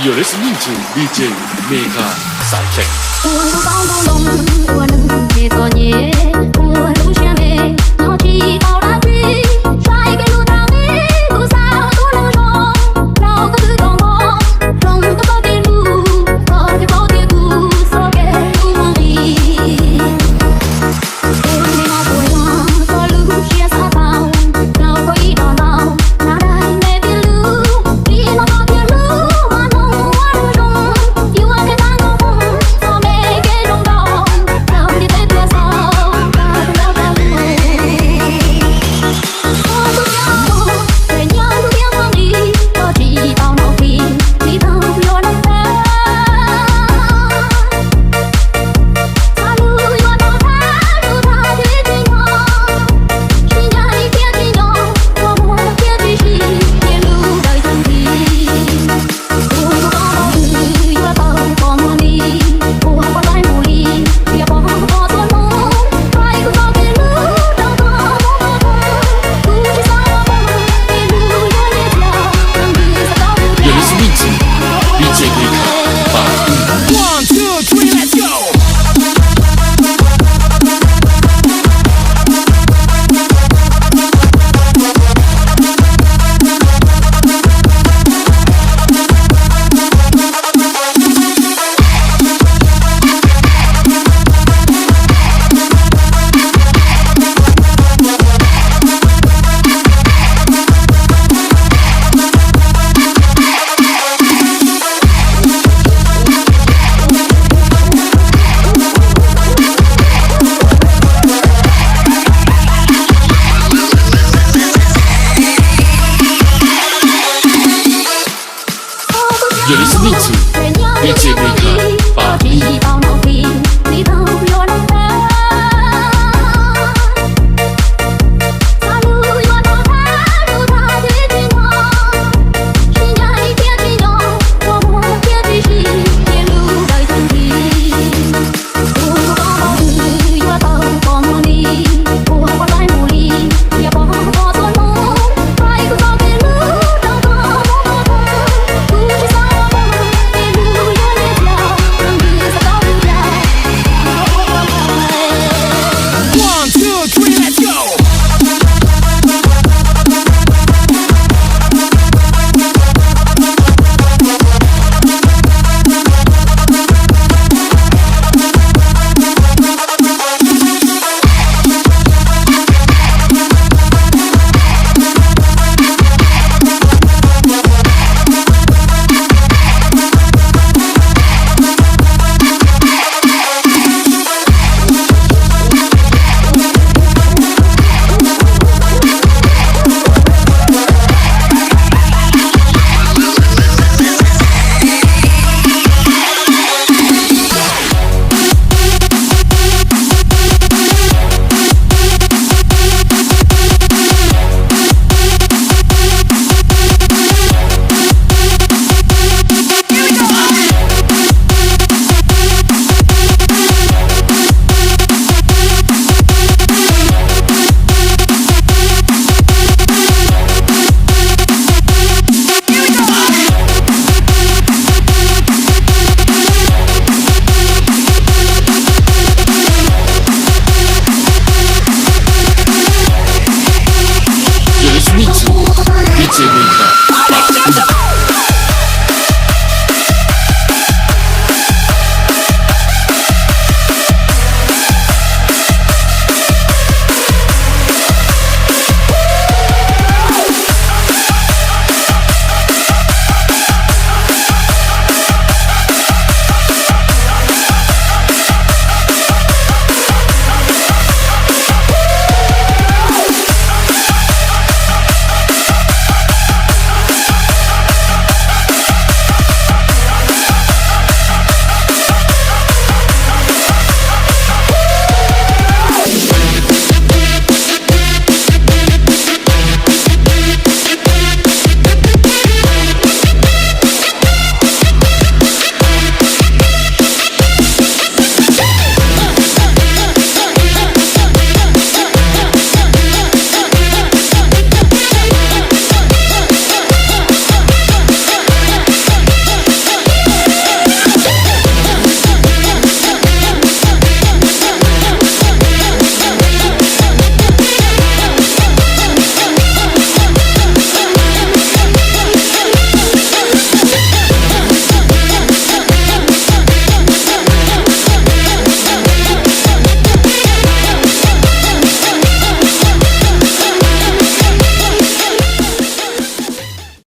You're listening to DJ Mega Sidecheck. 我不放不拢，我能别作孽，我路线美，我提高了去，甩给路上的路上多能说，绕个子公公，从个高铁路，高铁路，说给路往里，我没毛不样，说路线撒跑，绕过一道道，哪来没边路，离那高铁路，我弄我路中，有我给当个红。You're listening to DJ Mega